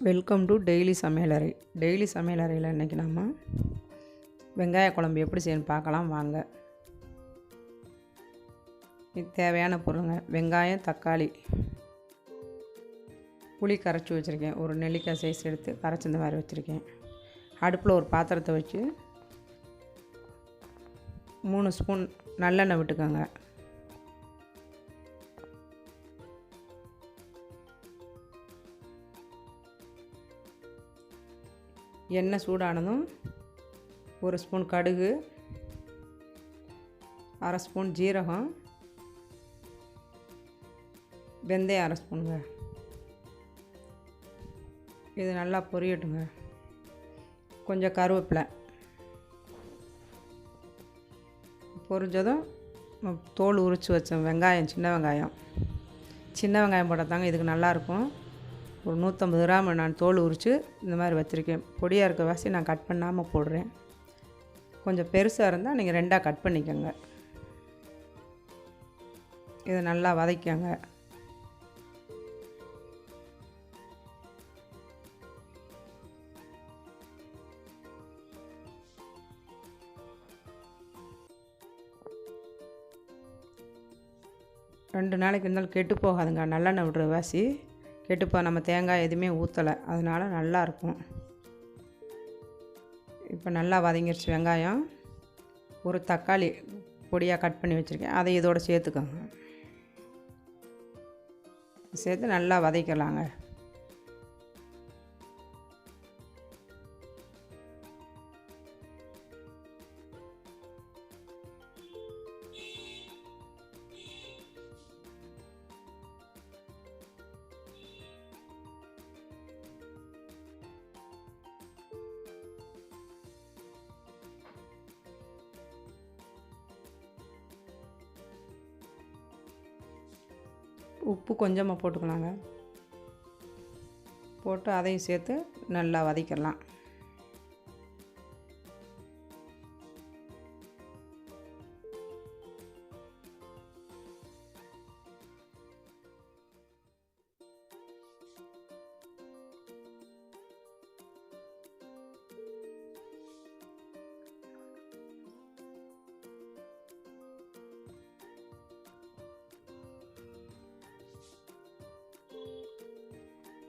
Welcome to daily சமையலறை. Daily சமையலறையில் இன்றைக்கி நம்ம வெங்காய குழம்பு எப்படி செய்யணும்னு பார்க்கலாம் வாங்க. இது தேவையான பொருளுங்க: வெங்காயம், தக்காளி, புளி கரைச்சி வச்சுருக்கேன். ஒரு நெல்லிக்காய் சைஸ் எடுத்து கரைச்சி இந்த மாதிரி வச்சுருக்கேன். அடுப்பில் ஒரு பாத்திரத்தை வச்சு 3 ஸ்பூன் நல்லெண்ணெய் விட்டுக்கோங்க. எண்ணெய் சூடானதும் 1 ஸ்பூன் கடுகு, 1/2 ஸ்பூன் ஜீரகம், வெந்தயம் 1/2 ஸ்பூனுங்க. இது நல்லா பொரியட்டுங்க. கொஞ்சம் கருவேப்பிலை பொரிஞ்சதும் தோல் உரித்து வச்ச வெங்காயம், சின்ன வெங்காயம் போட்டால் தாங்க இதுக்கு நல்லாயிருக்கும். ஒரு 150 கிராம் நான் தோல் உரித்து இந்த மாதிரி வச்சுருக்கேன். பொடியாக இருக்க வாசி நான் கட் பண்ணாமல் போடுறேன். கொஞ்சம் பெருசாக இருந்தால் நீங்கள் 2ஆக கட் பண்ணிக்கோங்க. இதை நல்லா வதக்கிக்கோங்க. ரெண்டு நாளைக்கு இருந்தாலும் கெட்டு போகாதுங்க. நல்லெண்ணெய் விடுற வாசி கெட்டுப்போ நம்ம தேங்காய் எதுவுமே ஊற்றலை, அதனால் நல்லாயிருக்கும். இப்போ நல்லா வதங்கிருச்சு வெங்காயம். ஒரு தக்காளி பொடியாக கட் பண்ணி வச்சுருக்கேன், அதை இதோடு சேர்த்துக்கோங்க. சேர்த்து நல்லா வதக்கலாங்க. உப்பு கொஞ்சமாக போட்டுக்கலாங்க. போட்டு அதையும் சேர்த்து நல்லா வதக்கிடலாம்.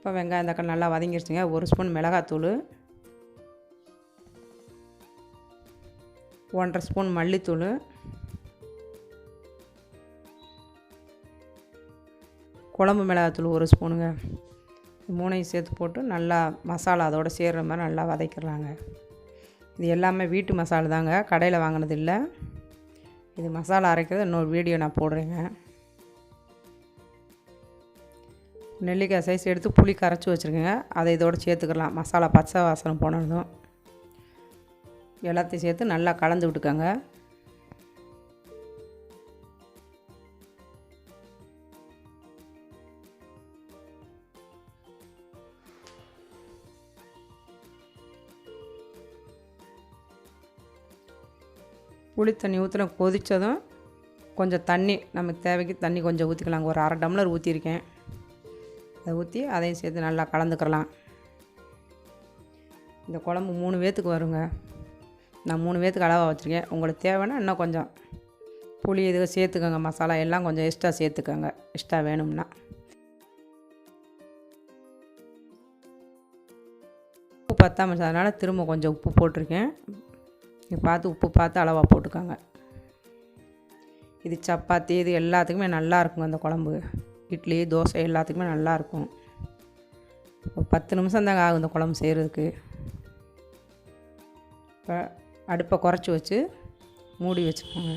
இப்போ வெங்காயம் தக்காளி நல்லா வதங்கிருச்சுங்க. 1 ஸ்பூன் மிளகாத்தூள், 1/2 ஸ்பூன் மல்லித்தூள், குழம்பு மிளகாத்தூள் 1 ஸ்பூனுங்க. 3ஐயும் சேர்த்து போட்டு நல்லா மசாலா அதோடு சேர்கிற மாதிரி நல்லா வதக்கிடலாங்க. இது எல்லாமே வீட்டு மசாலா தாங்க, கடையில் வாங்கினது இல்லை. இது மசாலா அரைக்கிறது இன்னொரு வீடியோ நான் போடுறேங்க. நெல்லிக்காய் சைஸ் எடுத்து புளி கரைச்சி வச்சுருக்கேங்க, அதை இதோடு சேர்த்துக்கலாம். மசாலா பச்சை வாசனை போனதும் எல்லாத்தையும் சேர்த்து நல்லா கலந்து விட்டுக்கோங்க. புளி தண்ணி ஊற்றின கொதித்ததும் கொஞ்சம் தண்ணி நமக்கு தேவைக்கு தண்ணி கொஞ்சம் ஊற்றிக்கலாங்க. ஒரு 1/2 டம்ளர் ஊற்றிருக்கேன். அதை ஊற்றி அதையும் சேர்த்து நல்லா கலந்துக்கலாம். இந்த குழம்பு 3 பேர்த்துக்கு வருங்க. நான் 3 பேர்த்துக்கு அளவாக வச்சுருக்கேன். உங்களுக்கு தேவைன்னா இன்னும் கொஞ்சம் புளி இதுக்கு சேர்த்துக்கோங்க. மசாலா எல்லாம் கொஞ்சம் எக்ஸ்ட்ரா சேர்த்துக்கோங்க, எக்ஸ்ட்ரா வேணும்னா. உப்பு பத்தாம அதனால் திரும்ப கொஞ்சம் உப்பு போட்டிருக்கேன். உப்பு பார்த்து அளவாக போட்டுக்கோங்க. இது சப்பாத்தி இது எல்லாத்துக்குமே நல்லாயிருக்குங்க. அந்த குழம்பு இட்லி தோசை எல்லாத்துக்குமே நல்லாயிருக்கும். ஒரு 10 நிமிஷம் தாங்க ஆகும் இந்த குழம்பு செய்கிறதுக்கு. இப்போ அடுப்பை குறைச்சி வச்சு மூடி வச்சுக்கோங்க.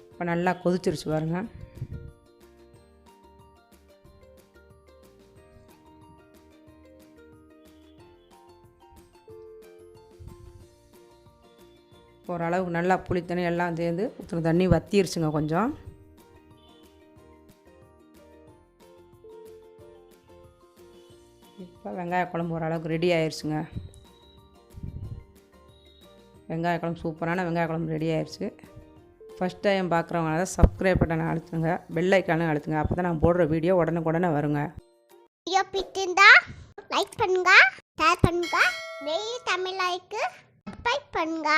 இப்போ நல்லா கொதிச்சிருச்சு பாருங்க. ஓரளவுக்கு நல்லா புளி தண்ணி எல்லாம் சேர்ந்து ஊற்றின தண்ணி வற்றிருச்சுங்க கொஞ்சம். இப்போ வெங்காய குழம்பு ஓரளவுக்கு ரெடி ஆயிடுச்சுங்க. வெங்காய குழம்பு சூப்பரான வெங்காய குழம்பு ரெடி ஆயிடுச்சு. ஃபஸ்ட் டைம் பார்க்குறவங்க சப்ஸ்கிரைப் பட்டனை அழுத்துங்க, பெல் ஐக்கானும் அழுத்துங்க. அப்போ தான் நான் போடுற வீடியோ உடனுக்குடனே வருங்க. வீடியோ பிடிச்சிருந்தா லைக் பண்ணுங்க, ஷேர் பண்ணுங்க. டெய்லி தமிழ் லைக்கு சப்ஸ்கிரைப் பண்ணுங்க.